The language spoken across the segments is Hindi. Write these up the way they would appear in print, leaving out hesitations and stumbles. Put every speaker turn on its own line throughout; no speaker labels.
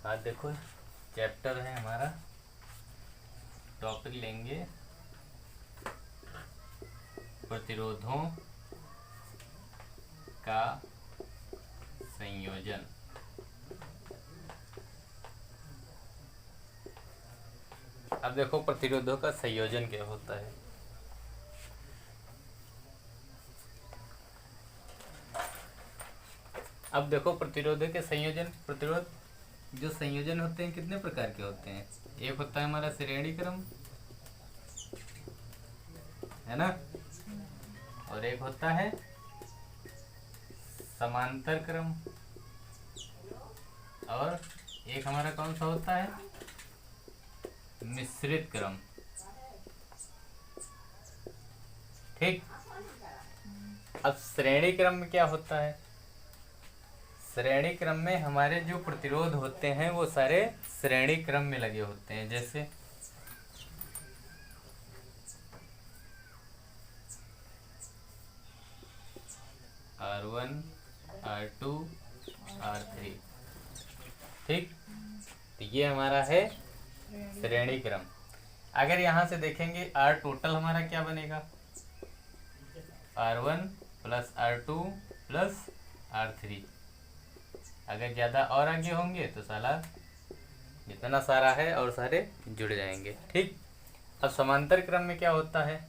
आज देखो चैप्टर है हमारा, टॉपिक लेंगे प्रतिरोधों का संयोजन। अब देखो प्रतिरोधों का संयोजन क्या होता है। अब देखो प्रतिरोधों के संयोजन, प्रतिरोध जो संयोजन होते हैं कितने प्रकार के होते हैं। एक होता है हमारा श्रेणी क्रम, है ना, और एक होता है समांतर क्रम, और एक हमारा कौन सा होता है, मिश्रित क्रम। ठीक। अब श्रेणी क्रम में क्या होता है, श्रेणी क्रम में हमारे जो प्रतिरोध होते हैं वो सारे श्रेणी क्रम में लगे होते हैं। जैसे R1, R2, R3। ठीक, तो ये हमारा है श्रेणी क्रम। अगर यहाँ से देखेंगे R टोटल हमारा क्या बनेगा, R1 plus R2 plus R3। अगर ज़्यादा और आगे होंगे तो साला जितना सारा है और सारे जुड़ जाएंगे। ठीक। अब समांतर क्रम में क्या होता है,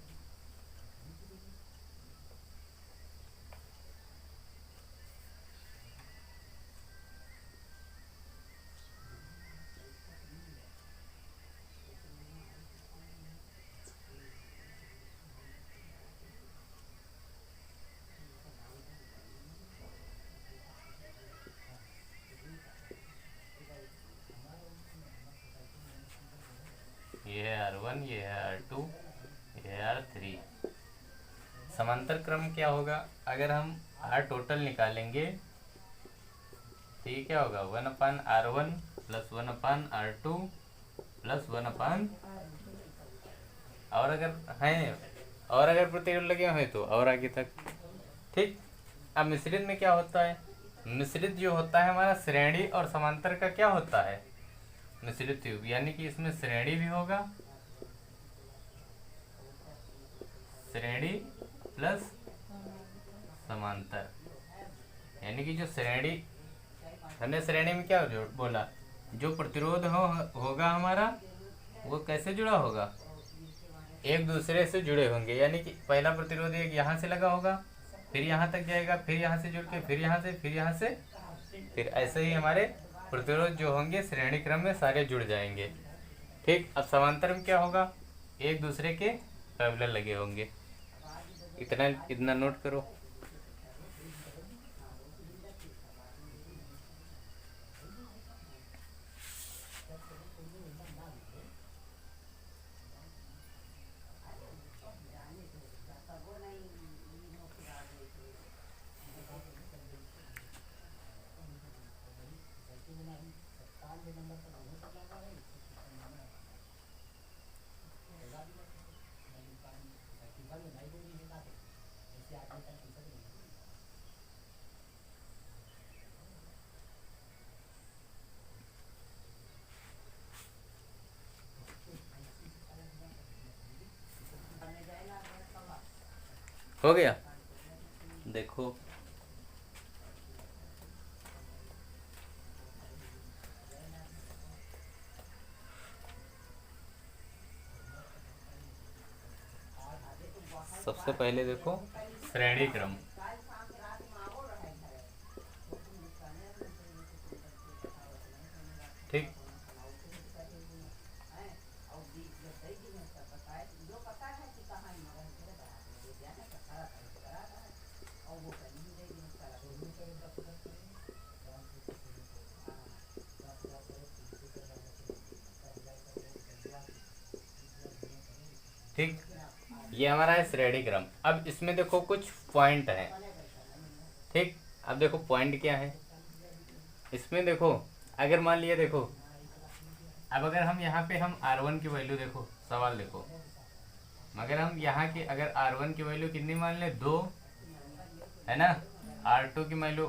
ये है R1, ये है R2, ये है R3। समांतर क्रम क्या होगा, अगर हम R टोटल निकालेंगे तो ये क्या होगा, 1/R1 प्लस 1/R2 प्लस 1/, और अगर हैं और अगर प्रतिरोध लगे हुए तो और आगे तक। ठीक। अब मिश्रित में क्या होता है, मिश्रित जो होता है हमारा श्रेणी और समांतर का क्या होता है, मिश्रित युग, यानी कि इसमें श्रेणी भी होगा, श्रेणी प्लस समांतर। यानी कि जो श्रेणी, हमने श्रेणी में क्या बोला, जो प्रतिरोध होगा हमारा वो कैसे जुड़ा होगा, एक दूसरे से जुड़े होंगे। यानी कि पहला प्रतिरोध एक यहाँ से लगा होगा, फिर यहाँ तक जाएगा, फिर यहाँ से जुड़ के, फिर यहाँ से, फिर यहाँ से, फिर ऐसे ही हमारे प्रतिरोध जो होंगे श्रेणी क्रम में सारे जुड़ जाएंगे। ठीक। अब समांतर में क्या होगा, एक दूसरे के पैरेलल लगे होंगे। इतना नोट करो। हो गया। देखो सबसे पहले देखो श्रेणी क्रम। ठीक। ठीक, ये हमारा है श्रेणी क्रम। अब इसमें देखो कुछ पॉइंट हैं। ठीक। अब देखो पॉइंट क्या है इसमें, देखो अगर मान लिया, देखो अब अगर हम यहाँ पे हम R1 की वैल्यू, देखो सवाल देखो, मगर हम यहाँ की अगर R1 की वैल्यू कितनी मान ले, 2, है ना, R2 की वैल्यू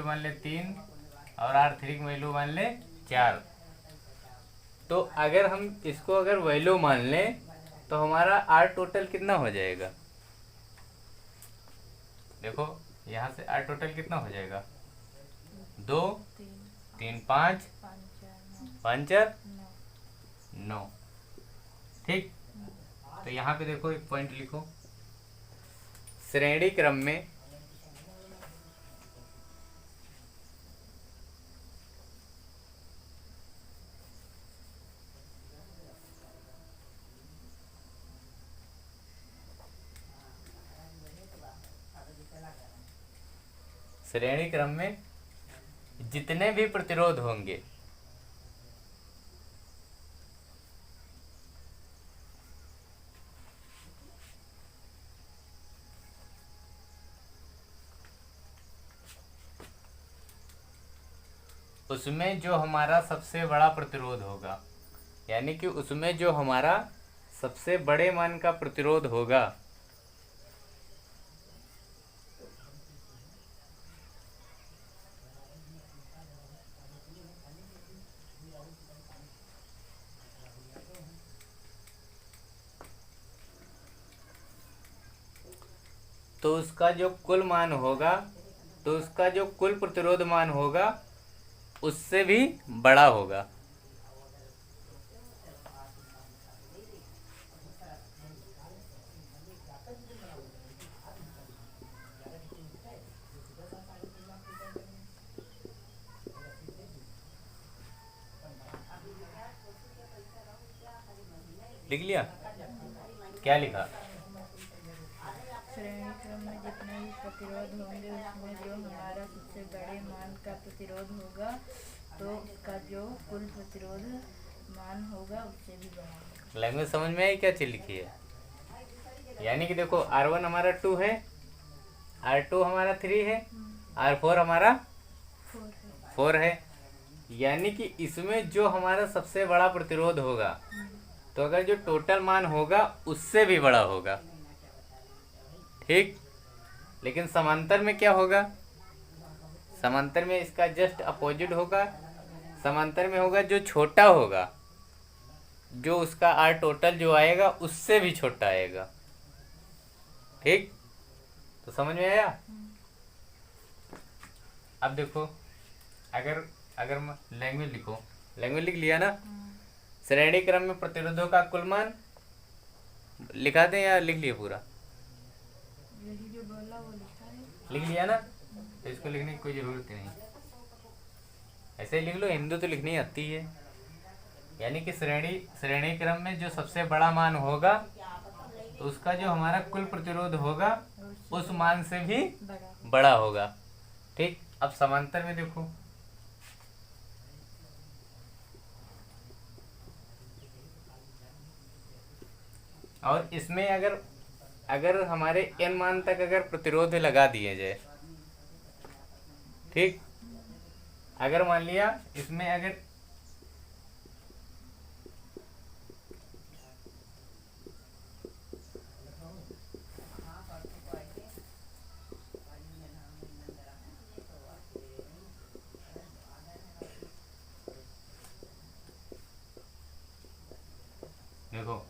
मान ले 3 और R3 की वैल्यू मान ले 4। तो अगर हम इसको अगर वैल्यू मान लें तो हमारा R टोटल कितना हो जाएगा? देखो यहाँ से R टोटल कितना हो जाएगा? 2 3 5 5 4 9। ठीक, तो यहाँ पे देखो एक पॉइंट लिखो, श्रेणी क्रम में जितने भी प्रतिरोध होंगे उसमें जो हमारा सबसे बड़ा प्रतिरोध होगा, यानी कि उसमें जो हमारा सबसे बड़े मान का प्रतिरोध होगा तो उसका जो कुल मान होगा, तो उसका जो कुल प्रतिरोध मान होगा उससे भी बड़ा होगा। लिख लिया? क्या लिखा?
श्रेणी क्रम में जितने भी प्रतिरोध होंगे उसमें जो हमारा सबसे बड़े मान का प्रतिरोध होगा तो उसका जो कुल प्रतिरोध मान होगा उससे भी बड़ा होगा।
लैंग्वेज समझ में आई क्या चीज लिखी है? यानी कि देखो R1 हमारा 2 है, R2 हमारा 3 है, R4 हमारा 4 है। यानी कि इसमें जो हमारा सबसे बड़ा प्रतिरोध होगा तो अगर जो टोटल मान होगा उससे भी बड़ा होगा। ठीक, लेकिन समांतर में क्या होगा? समांतर में इसका जस्ट अपोजिट होगा। समांतर में होगा जो छोटा होगा, जो उसका R टोटल जो आएगा उससे भी छोटा आएगा। ठीक, तो समझ में आया? अब देखो, अगर लैंग्वेज लिखो, लैंग्वेज लिख लिया ना? श्रेणी क्रम में प्रतिरोधों का कुल मान लिखा दें या लिख लिए पूरा?
यही जो बोला वो लिखा है।
लिख लिया ना? तो इसको लिखने की कोई ज़रूरत नहीं, ऐसे ही लिख लो, हिंदी तो लिखनी आती है। यानी कि श्रेणी क्रम में जो सबसे बड़ा मान होगा तो उसका जो हमारा कुल प्रतिरोध होगा उस मान से भी बड़ा होगा। ठीक, अब समांतर में देखो, और इसमें अगर हमारे n मान तक अगर प्रतिरोध लगा दिए जाए, ठीक, अगर मान लिया इसमें अगर देखो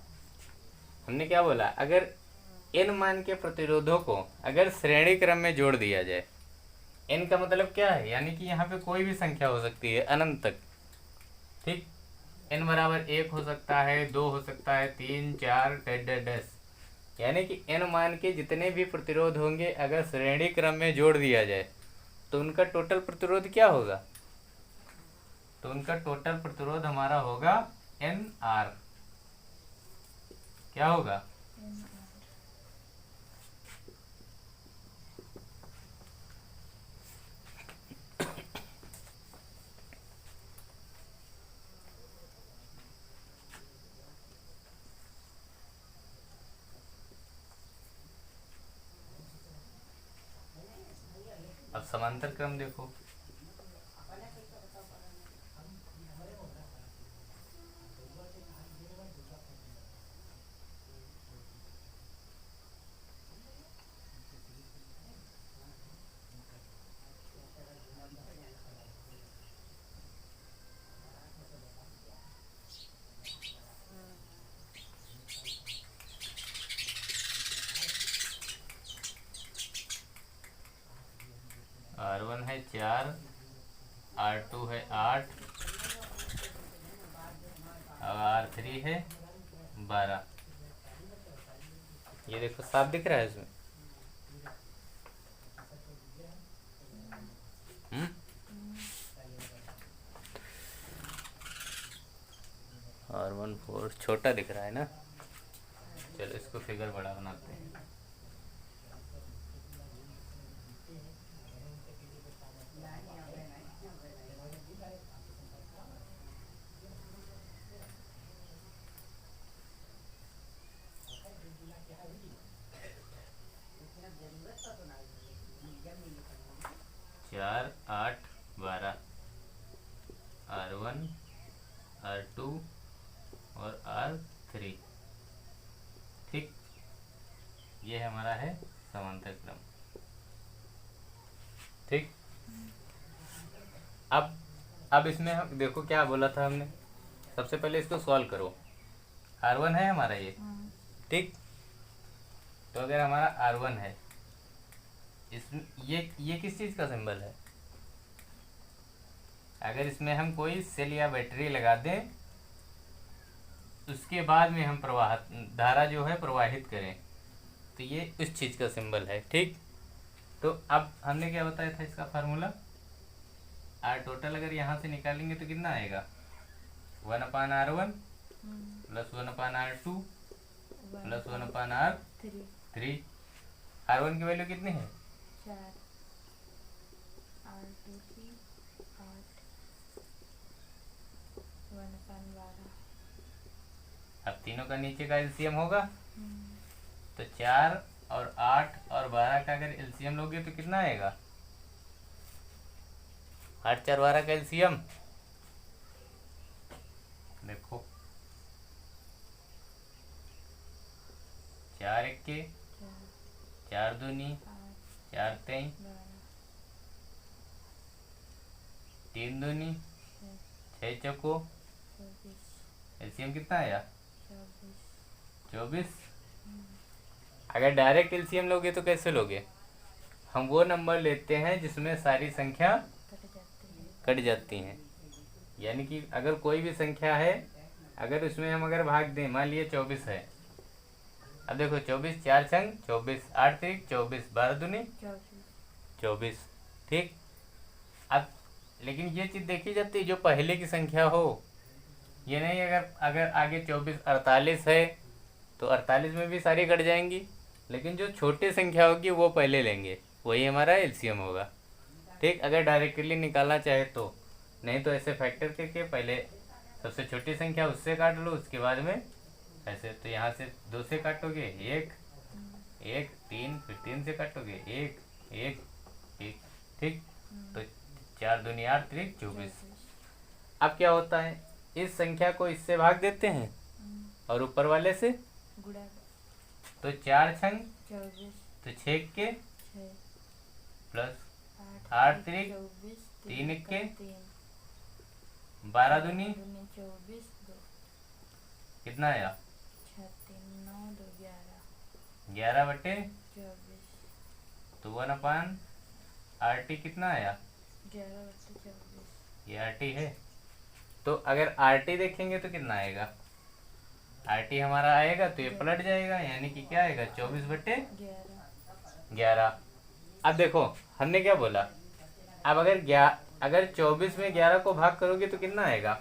हमने क्या बोला, अगर n मान के प्रतिरोधों को अगर श्रेणी क्रम में जोड़ दिया जाए, n का मतलब क्या है? यानी कि यहाँ पे कोई भी संख्या हो सकती है अनंत तक। ठीक, n बराबर 1 हो सकता है, 2 हो सकता है, 3 4 डैश। यानी कि n मान के जितने भी प्रतिरोध होंगे अगर श्रेणी क्रम में जोड़ दिया जाए तो उनका टोटल प्रतिरोध क्या होगा? तो उनका टोटल प्रतिरोध हमारा होगा NR। क्या होगा? अब समांतर क्रम देखो, R1 है 4, R2 है 8 और R3 है 12। ये देखो साफ दिख रहा है इसमें। R1 4 छोटा दिख रहा है ना। चलो इसको फिगर बड़ा बनाते हैं। चार 8 12 R1 R2 और R3। ठीक, ये हमारा है समांतर क्रम। ठीक, अब इसमें हम देखो क्या बोला था हमने। सबसे पहले इसको सॉल्व करो। R1 है हमारा ये। ठीक, तो अगर हमारा R1 है, इसमें ये किस चीज का सिंबल है? अगर इसमें हम कोई सेल या बैटरी लगा दें, उसके बाद में हम धारा जो है प्रवाहित करें, तो ये उस चीज का सिंबल है। ठीक, तो अब हमने क्या बताया था इसका फार्मूला? R टोटल अगर यहाँ से निकालेंगे तो कितना आएगा? 1/R1 plus 1/R2 plus 1/R3। R1 की वैल्यू कितनी है?
4, R2 की 8, 1/12।
अब तीनों का नीचे का एलसीएम होगा, तो 4 और 8 और 12 का अगर एलसीएम लोगे तो कितना आएगा? 8 4 12 का एलसीएम देखो, 4 1 के 4 दूनी 4 3 3 दूनी 6 चौको, एलसीएम कितना आया? 24। अगर डायरेक्ट एलसीएम लोगे तो कैसे लोगे? हम वो नंबर लेते हैं जिसमें सारी संख्या कट जाती हैं। यानी कि अगर कोई भी संख्या है, अगर उसमें हम अगर भाग दें, मान लिए 24 है। अब देखो 24 4 छंग 24, 8 3 24, 12 दूनी 24। ठीक, अब लेकिन ये चीज देखी जाती है जो पहले की संख्या हो, ये नहीं अगर आगे 24 48 है तो 48 में भी सारी कट जाएंगी, लेकिन जो छोटी संख्या होगी वो पहले लेंगे, वही हमारा एलसीएम होगा। ठीक, अगर डायरेक्टली निकालना चाहे तो, नहीं तो ऐसे फैक्टर करके पहले सबसे छोटी संख्या उससे काट लो, उसके बाद में ऐसे। तो यहाँ से 2 से काटोगे 1 1, 3 फिर 3 से काटोगे 1 1 1। ठीक, तो 4 दूनी 8 3 24। अब क्या होता है, इस संख्या को इससे भाग देते हैं और ऊपर वाले से
गुणा,
तो 4 छंग
24,
तो 6 के
6,
प्लस
8
3
24,
3 के
3,
12 दूनी
24, 2,
कितना आया?
6 3 9 2 11,
11 बटे
24,
तो 1/RT कितना आया?
11 बटे 24।
ये RT है। तो अगर RT देखेंगे तो कितना आएगा? RT हमारा आएगा तो ये पलट जाएगा, यानी कि क्या आएगा? 24 बटे 11। अब देखो हमने क्या बोला, अब अगर 24 में 11 को भाग करोगे तो कितना आएगा?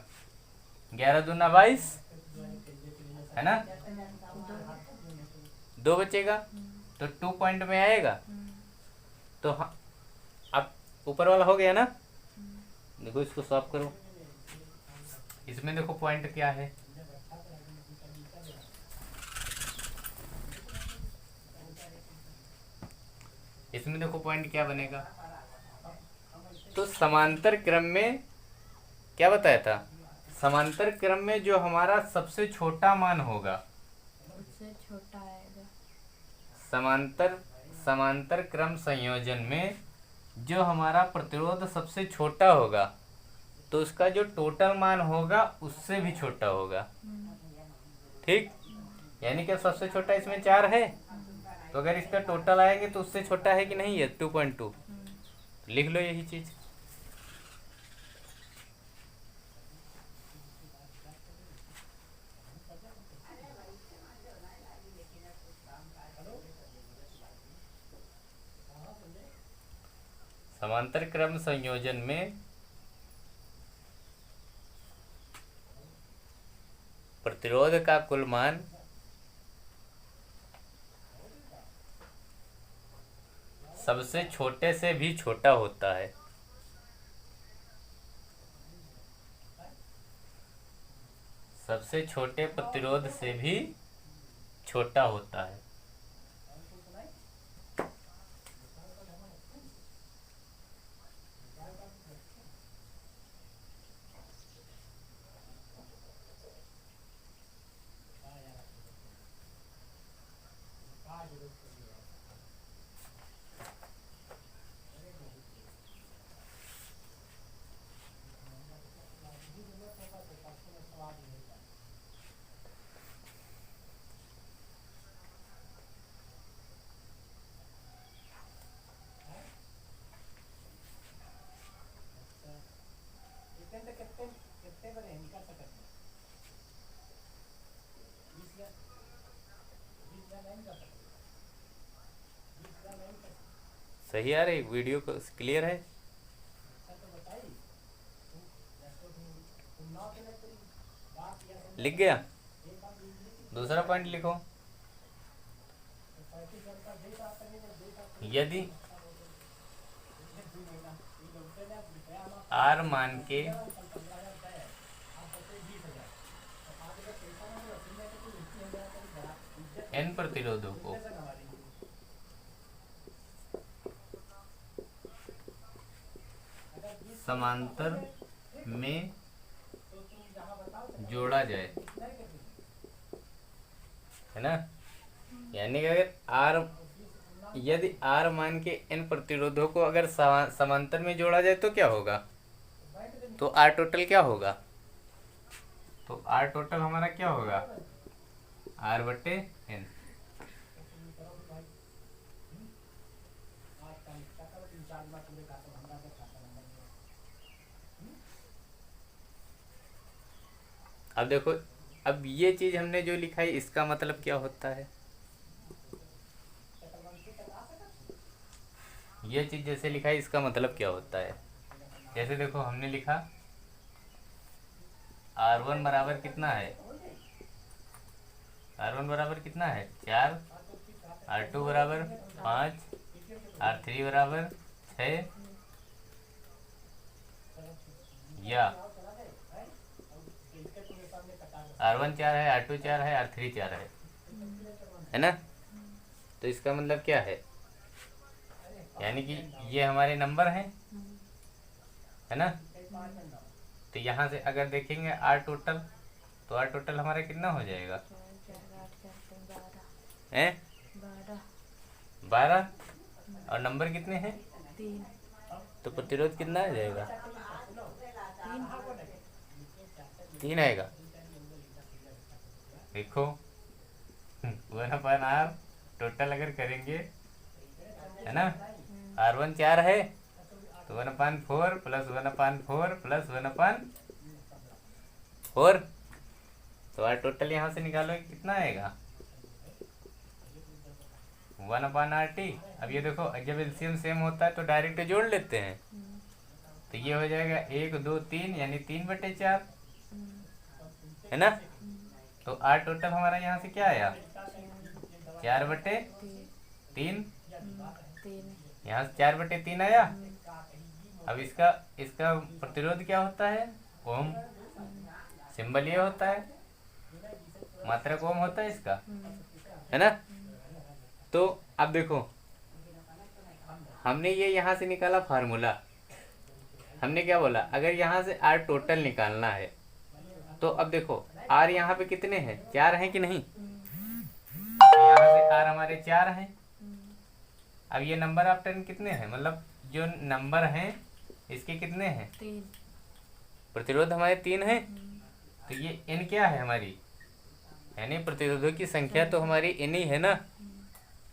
11 दूना 22 है ना, 2 बचेगा तो 2 पॉइंट में आएगा। तो अब ऊपर वाला हो गया ना। देखो इसको सॉल्व करो, इसमें देखो पॉइंट क्या है। इसमें देखो पॉइंट क्या बनेगा। तो समांतर क्रम में क्या बताया था? समांतर क्रम में जो हमारा सबसे छोटा मान होगा
उससे छोटा आएगा।
समांतर क्रम संयोजन में जो हमारा प्रतिरोध सबसे छोटा होगा, तो उसका जो टोटल मान होगा उससे भी छोटा होगा। ठीक, यानी कि सबसे छोटा इसमें 4 है, तो अगर इसका टोटल आएंगे तो उससे छोटा है कि नहीं है? 2.2। लिख लो यही चीज। समांतर क्रम संयोजन में प्रतिरोध का कुल मान सबसे छोटे से भी छोटा होता है। सबसे छोटे प्रतिरोध से भी छोटा होता है। सही आ रही वीडियो को क्लियर है? लिख गया? दूसरा पॉइंट लिखो। यदि R मान के n प्रतिरोधों को समांतर में जोड़ा जाए, है ना, यानी कि अगर यदि R मान के n प्रतिरोधों को अगर समांतर में जोड़ा जाए तो क्या होगा? तो R टोटल क्या होगा? तो R टोटल हमारा क्या होगा? R/n। अब देखो, अब ये चीज हमने जो लिखा है इसका मतलब क्या होता है? ये चीज जैसे लिखा है इसका मतलब क्या होता है? जैसे देखो हमने लिखा R1 बराबर कितना है? R1 बराबर कितना है? 4, R2 बराबर 5, R3 बराबर 6, या R1 4 है, R2 4 है, R3 4 है ना? तो इसका मतलब क्या है? यानी कि ये हमारे नंबर हैं, है ना? तो यहाँ से अगर देखेंगे R टोटल, तो R टोटल हमारा कितना हो जाएगा? 12। और नंबर कितने हैं?
3।
तो प्रतिरोध कितना आ जाएगा? 3 आएगा। देखो 1/R टोटल अगर करेंगे, है ना, R1 4 है तो 1/4 प्लस 1/4 प्लस 1/4, तो R टोटल यहाँ से निकालो कितना आएगा? 1/RT। अब ये देखो जब एलसीएम सेम होता है तो डायरेक्ट जोड़ लेते हैं, तो ये हो जाएगा 1 2 3 यानी 3/4, है ना? तो R टोटल हमारा यहाँ से क्या आया? 4/3। यहाँ से 4/3 आया। अब इसका प्रतिरोध क्या होता है? ओम। सिंबल ये होता है, मात्रक ओम होता है इसका, है ना? तो अब देखो हमने ये यहाँ से निकाला फार्मूला। हमने क्या बोला? अगर यहाँ से R टोटल निकालना है तो अब देखो R यहाँ पे कितने हैं? 4 हैं कि नहीं? तो यहाँ से R हमारे 4 हैं। अब ये नंबर ऑफ 10 कितने हैं? मतलब जो नंबर हैं इसके कितने हैं?
3।
प्रतिरोध हमारे 3 हैं। तो ये n क्या है हमारी? यानी प्रतिरोधों की संख्या तो हमारी n ही है ना?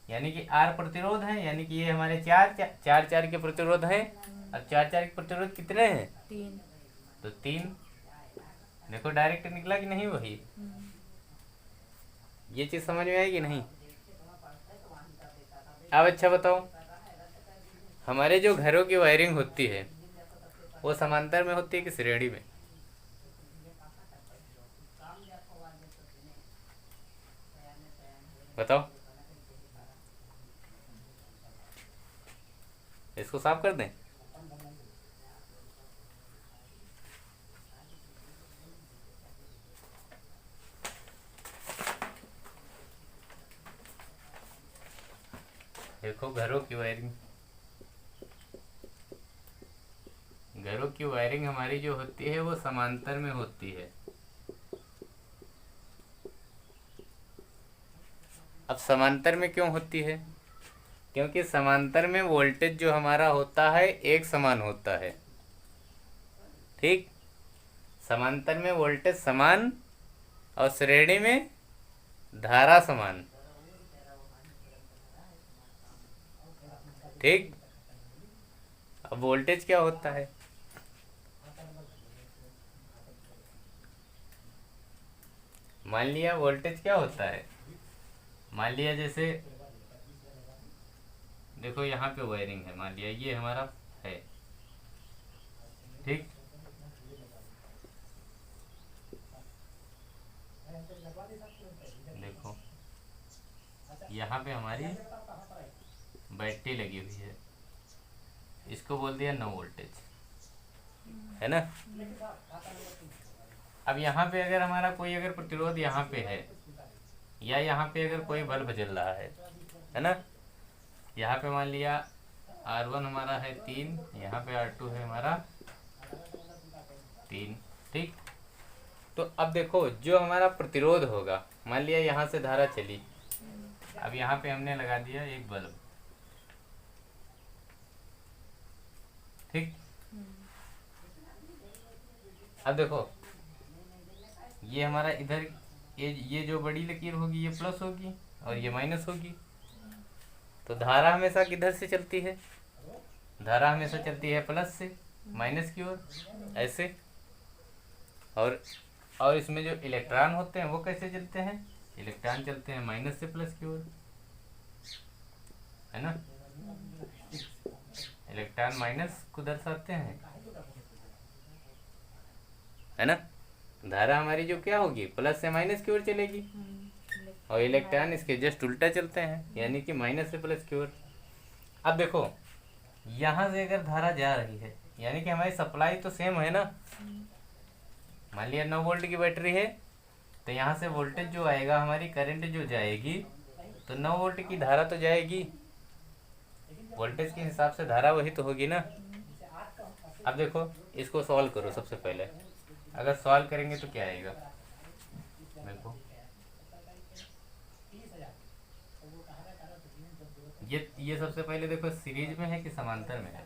यानी कि आर प्रतिरोध है, यानी कि ये हमारे चार के प्रतिरोध है। अब चार के प्रतिरोध कितने हैं?
3।
तो 3। देखो डायरेक्ट निकला कि नहीं वही। ये चीज समझ में आई कि नहीं? अब अच्छा बताओ, हमारे जो घरों की वायरिंग होती है वो समांतर में होती है कि श्रेणी में? बताओ, इसको साफ कर दें। देखो घरों की वायरिंग हमारी जो होती है वो समांतर में होती है। अब समांतर में क्यों होती है? क्योंकि समांतर में वोल्टेज जो हमारा होता है एक समान होता है। ठीक, समांतर में वोल्टेज समान और श्रेणी में धारा समान। ठीक, अब वोल्टेज क्या होता है? मान लिया वोल्टेज क्या होता है, मान लिया जैसे देखो यहाँ पे वायरिंग है, मान लिया ये हमारा है। ठीक, देखो यहाँ पे हमारी बैटरी लगी हुई है, इसको बोल दिया नो वोल्टेज, है ना। अब यहाँ पे अगर हमारा कोई अगर प्रतिरोध यहाँ पे है, या यहाँ पे अगर कोई बल्ब जल रहा है ना, यहाँ पे मान लिया R1 हमारा है 3, यहाँ पे R2 है हमारा 3। ठीक, तो अब देखो जो हमारा प्रतिरोध होगा, मान लिया यहाँ से धारा चली, अब यहाँ पे हमने लगा दिया एक बल्ब। ठीक, अब देखो ये हमारा इधर ये जो बड़ी लकीर होगी ये प्लस होगी और ये माइनस होगी, तो धारा हमेशा किधर से चलती है? धारा हमेशा चलती है प्लस से माइनस की ओर, ऐसे। और इसमें जो इलेक्ट्रॉन होते हैं वो कैसे चलते हैं? इलेक्ट्रॉन चलते हैं माइनस से प्लस की ओर, है ना। इलेक्ट्रॉन माइनस को दर्शाते हैं, है ना। धारा हमारी जो क्या होगी, प्लस से माइनस की ओर चलेगी, और इलेक्ट्रॉन इसके जस्ट उल्टा चलते हैं, यानी कि माइनस से प्लस की ओर। अब देखो यहाँ से अगर धारा जा रही है, यानी कि हमारी सप्लाई तो सेम है ना। मान लिया 9 वोल्ट की बैटरी है, तो यहाँ से वोल्टेज जो आएगा, हमारी करंट जो जाएगी, तो 9 वोल्ट की धारा तो जाएगी, वोल्टेज के हिसाब से धारा वही तो होगी ना। अब देखो इसको सॉल्व करो। सबसे पहले अगर सॉल्व करेंगे तो क्या आएगा, देखो ये सबसे पहले देखो सीरीज में है कि समांतर में है?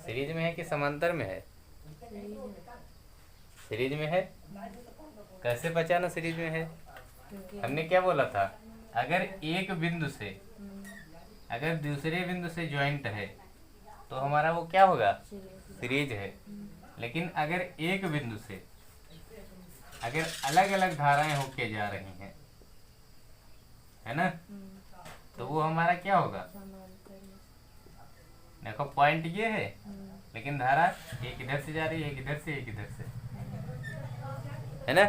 सीरीज में है कि समांतर में है? सीरीज में है। कैसे पहचाना सीरीज में है? हमने क्या बोला था, अगर एक बिंदु से अगर दूसरे बिंदु से ज्वाइंट है तो हमारा वो क्या होगा, सीरीज है। लेकिन अगर एक बिंदु से अगर अलग अलग धाराएं होके जा रही हैं, है ना, तो वो हमारा क्या होगा। देखो पॉइंट ये है, लेकिन धारा एक इधर से जा रही है, एक इधर से, एक इधर से, है ना।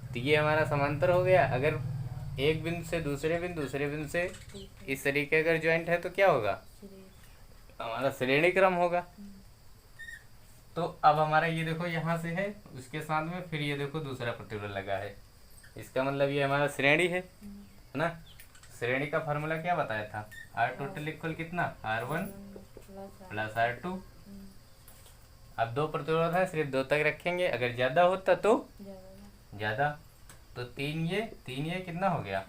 तो ये हमारा समांतर हो गया। अगर एक बिंदु से दूसरे बिंदु से इस तरीके अगर ज्वाइंट है तो क्या होगा, हमारा श्रेणी क्रम होगा। तो अब हमारा ये देखो यहाँ से है, उसके साथ में फिर ये देखो दूसरा प्रतिरोध लगा है, इसका मतलब ये हमारा श्रेणी है ना। श्रेणी का फार्मूला क्या बताया था, आर टोटल इक्वल कितना, R1 प्लस R2। अब 2 प्रतिरोध है, सिर्फ 2 तक रखेंगे, अगर ज्यादा होता तो ज्यादा, तो 3 ये कितना हो गया,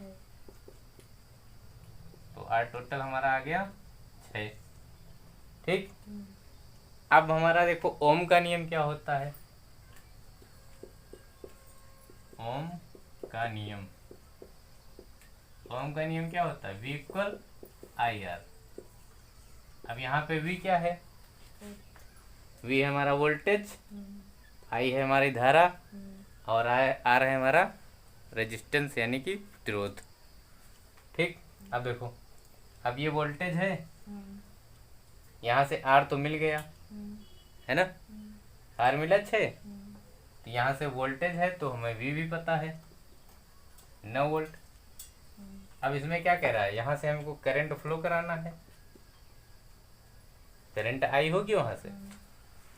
तो आर टोटल हमारा आ गया 6। ठीक, अब हमारा देखो ओम का नियम क्या होता है। ओम का नियम। ओम का नियम क्या होता है? V equal I R. अब यहाँ पे V क्या है? V है हमारा वोल्टेज, I है हमारी धारा, और R है हमारा रेजिस्टेंस यानी कि प्रतिरोध। ठीक, अब देखो, अब ये वोल्टेज है, यहाँ से R तो मिल गया है ना, R मिला 6, तो यहाँ से वोल्टेज है तो हमें V भी पता है 9 वोल्ट। अब इसमें क्या कह रहा है? यहाँ से हमको करंट फ्लो कराना है, करंट आई होगी वहाँ से।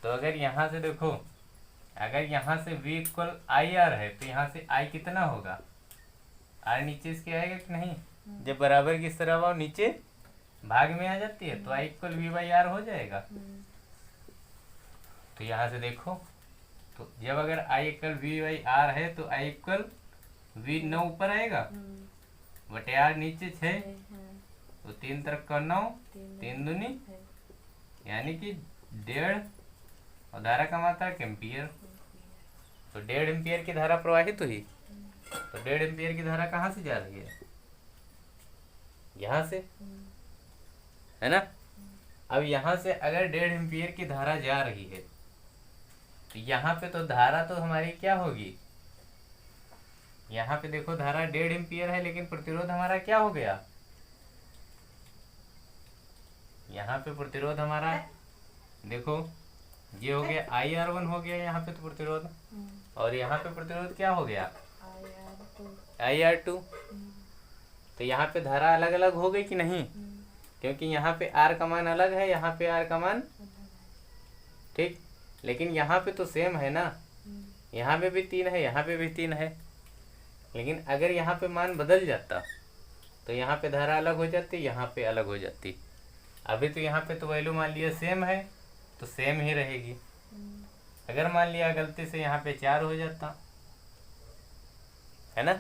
तो अगर यहाँ से देखो, अगर यहाँ से V इक्वल आई आर है तो यहाँ से I कितना होगा? R नीचे इसके आएगा कि नहीं? जब बराबर की तरह वो नीचे भाग में आ जाती है तो I equal V by R हो जाएगा। तो यहाँ से देखो, तो जब अगर I equal V by R है तो I इक्वल V 9 ऊपर आएगा, बटे R नीचे 6, तो 3 तरफ का 9, 3 दूनी यानी कि 1.5, और धारा का मात्रक एम्पियर। तो 1.5 एम्पियर की धारा प्रवाहित हुई, तो 1.5 एम्पियर की धारा कहाँ से जा रही है? यहाँ से, है ना। अब यहाँ से अगर 1.5 एम्पियर की धारा जा रही है तो यहाँ पे तो धारा तो हमारी क्या होगी? यहाँ पे देखो धारा 1.5 एम्पियर है, लेकिन प्रतिरोध हमारा क्या हो गया? यहाँ पे प्रतिरोध हमारा देखो ये हो गया IR1 हो गया यहाँ पे तो प्रतिरोध, और यहाँ पे प्रतिरोध क्या हो गया? IR2। तो यहाँ पे धारा अलग अलग हो गई कि नहीं? क्योंकि यहाँ पे R का मान अलग है, यहाँ पे R का मान, ठीक, लेकिन यहाँ पे तो सेम है ना, यहाँ पे भी 3 है, यहाँ पे भी 3 है। लेकिन अगर यहाँ पे मान बदल जाता तो यहाँ पे धारा अलग हो जाती, यहाँ पे अलग हो जाती। अभी तो यहाँ पे तो वैल्यू मान लिया सेम है तो सेम ही रहेगी। अगर मान लिया गलती से यहाँ पे 4 हो जाता, है ना,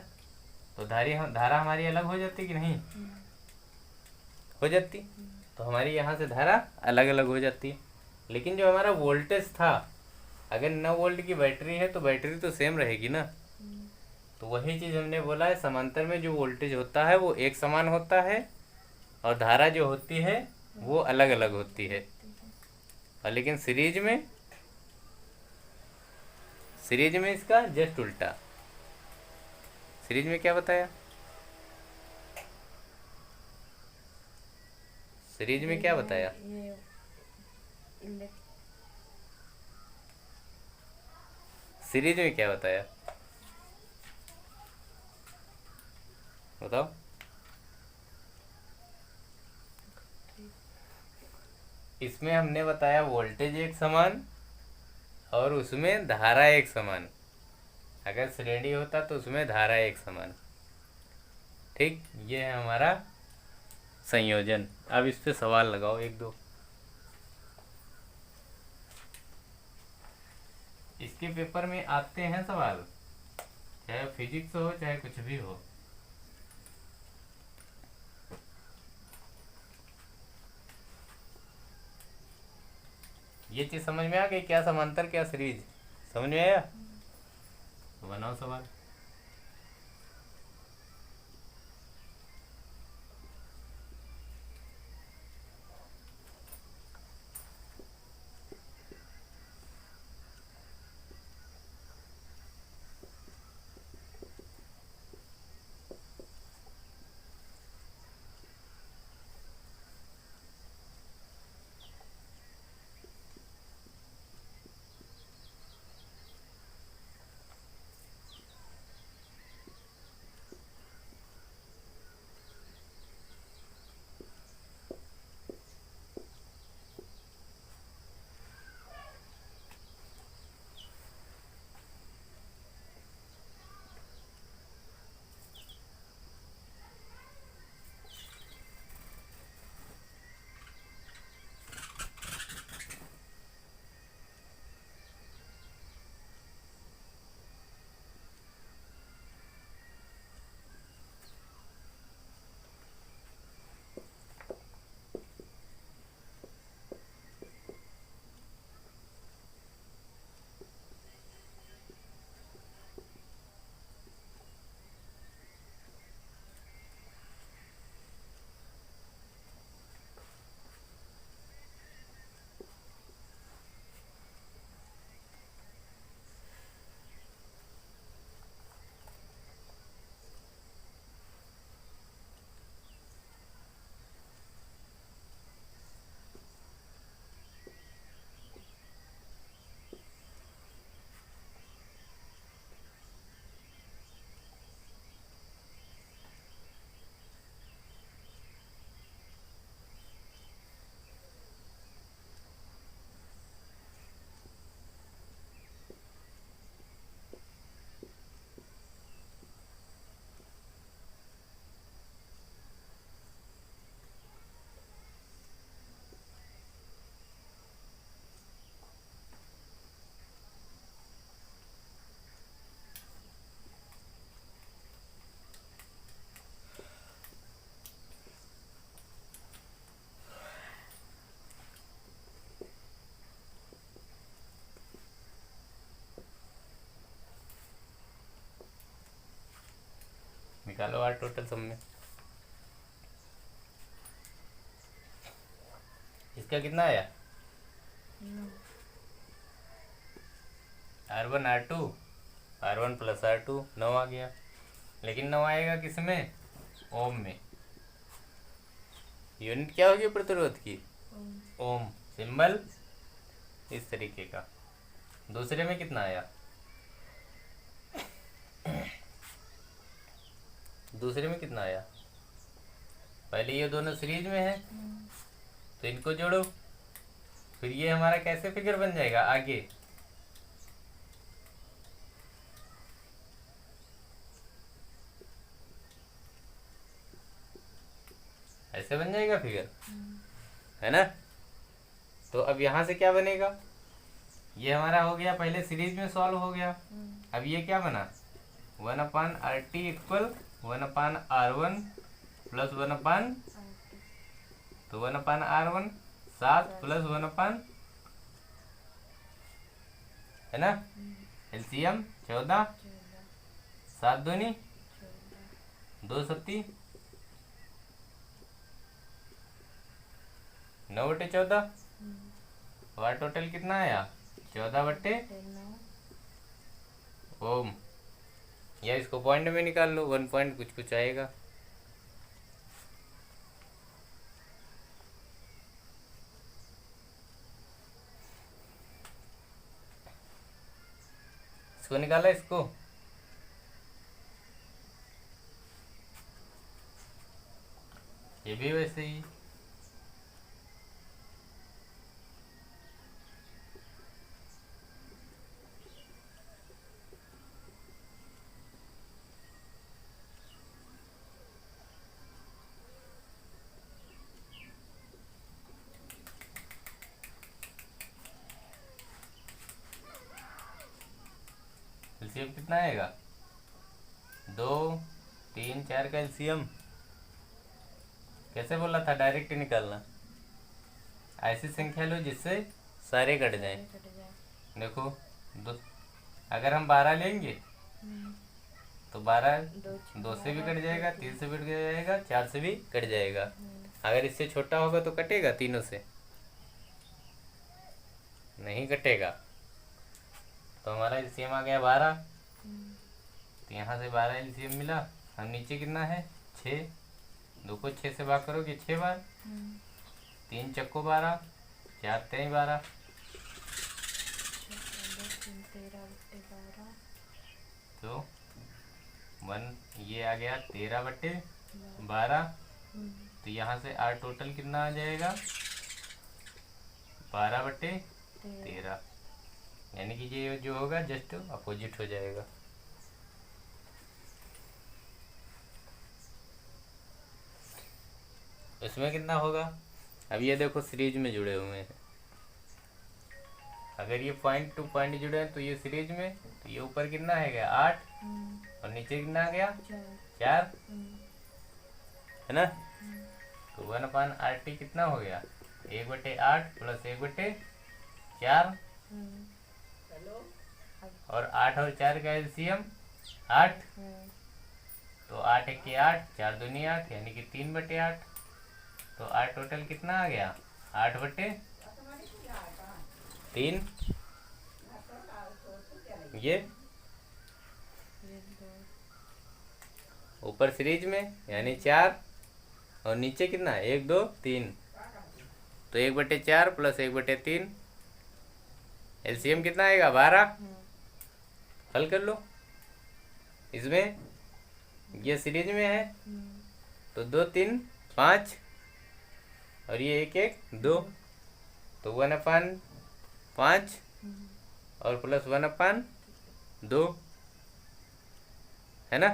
तो धारा हमारी अलग हो जाती कि नहीं? हो जाती। तो हमारी यहाँ से धारा अलग अलग हो जाती। लेकिन जो हमारा वोल्टेज था, अगर 9 वोल्ट की बैटरी है तो बैटरी तो सेम रहेगी ना। तो वही चीज़ हमने बोला है, समांतर में जो वोल्टेज होता है वो एक समान होता है, और धारा जो होती है वो अलग अलग होती है। और लेकिन सीरीज में इसका जस्ट उल्टा। सीरीज में क्या बताया? सीरीज में क्या बताया? सीरीज में क्या बताया बताओ? इसमें हमने बताया वोल्टेज एक समान और उसमें धारा एक समान। अगर श्रेणी होता तो उसमें धारा एक समान। ठीक, ये है हमारा संयोजन। अब इस पे सवाल लगाओ 1-2। इसके पेपर में आते हैं सवाल, चाहे फिजिक्स हो चाहे कुछ भी हो। ये चीज समझ में आ गई? क्या समांतर क्या सीरीज, समझ में आया? तो बनाओ सवाल। निकालो आर टोटल सब में। इसका कितना आया? R1 R2 R1 plus R2 9 आ गया। लेकिन 9 आएगा किस में? ओम में। यूनिट क्या होगी प्रतिरोध की? ओम। सिंबल इस तरीके का। दूसरे में कितना आया? दूसरे में कितना आया? पहले ये दोनों सीरीज में है तो इनको जोड़ो, फिर ये हमारा कैसे फिगर बन जाएगा आगे? ऐसे बन जाएगा फिगर, है ना? तो अब यहाँ से क्या बनेगा? ये हमारा हो गया, पहले सीरीज में सॉल्व हो गया। अब ये क्या बना? 1/RT इक्वल 1/R1 प्लस 1/, तो 1/R1 7 प्लस 1/, है ना? एलसीएम 14, 7 दूनी 2 सत्ती 9/14। और टोटल कितना आया? 14/, ओम। या इसको पॉइंट में निकाल लो, 1 पॉइंट कुछ कुछ आएगा। इसको निकाला, इसको ये भी वैसे ही। एलसीएम कितना आएगा? 2 3 4 का एलसीएम कैसे बोला था? डायरेक्ट ही निकालना। ऐसी संख्या लो जिससे सारे कट जाए। देखो अगर हम 12 लेंगे तो 12 2 से भी कट जाएगा, 3 से भी कट जाएगा, 4 से भी कट जाएगा। अगर इससे छोटा होगा तो कटेगा, तीनों से नहीं कटेगा। तो हमारा एलसीएम आ गया 12। तो यहाँ से 12 एलसीएम मिला। हम नीचे कितना है? 6। 2 को 6 से भाग करोगे 6 बार, 3 चक्को 12, 4 3 12, तो 1 ये आ गया 13/12। तो यहाँ से आर टोटल कितना आ जाएगा? 12/13। यानी कि ये जो होगा जस्ट अपोजिट हो जाएगा। इसमें कितना होगा? अब ये देखो सीरीज में जुड़े हुए हैं। अगर ये पॉइंट टू पॉइंट जुड़े हैं तो ये सीरीज में, तो ये ऊपर कितना है गया? 8 और नीचे कितना आ गया? 4, है ना? तो 1/RT कितना हो गया? 1/8 प्लस 1/4। और 8 और 4 का एलसीएम 8। तो 8 1 के 8, 4 दूनी 8, यानी कि 3/8। तो 8 टोटल कितना आ गया? 8/3। ये ऊपर सीरीज में यानी 4 और नीचे कितना है? 1 2 3। तो 1/4 प्लस 1/3 एलसीएम कितना आएगा? 12। हल कर लो। इसमें ये सीरीज में है तो 2 3 5 और ये 1 1 2, तो 1/5 और प्लस 1/2, है ना?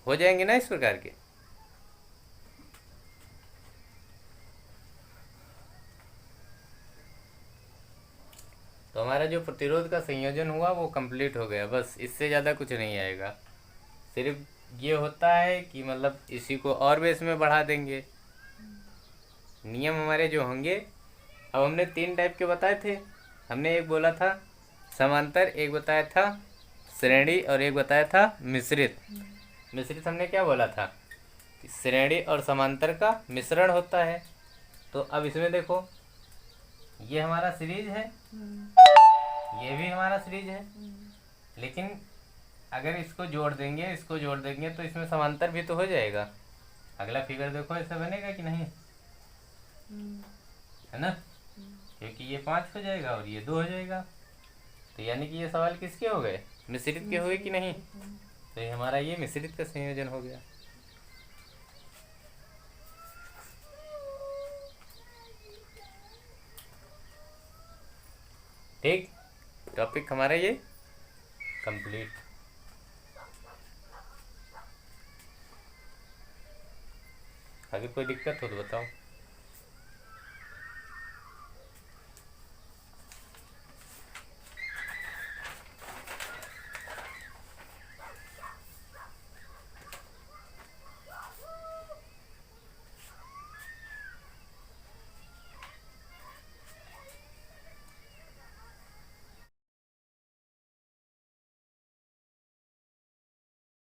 हो जाएंगे ना इस प्रकार के। तो हमारा जो प्रतिरोध का संयोजन हुआ वो कंप्लीट हो गया। बस इससे ज़्यादा कुछ नहीं आएगा। सिर्फ ये होता है कि मतलब इसी को और बेस में बढ़ा देंगे। नियम हमारे जो होंगे, अब हमने 3 टाइप के बताए थे। हमने एक बोला था समांतर, एक बताया था श्रेणी और एक बताया था मिश्रित। मिश्रित हमने क्या बोला था कि श्रेणी और समांतर का मिश्रण होता है। तो अब इसमें देखो, ये हमारा सीरीज है, ये भी हमारा सीरीज है, लेकिन अगर इसको जोड़ देंगे, इसको जोड़ देंगे तो इसमें समांतर भी तो हो जाएगा। अगला फिगर देखो ऐसा बनेगा कि नहीं, है ना, क्योंकि ये 5 हो जाएगा और ये 2 हो जाएगा। तो यानी कि ये सवाल किसके हो गए, मिश्रित के हुए कि नहीं। तो ये हमारा ये मिश्रित का संयोजन हो गया। ठीक, टॉपिक हमारा ये कंप्लीट। अभी कोई दिक्कत हो तो बताओ।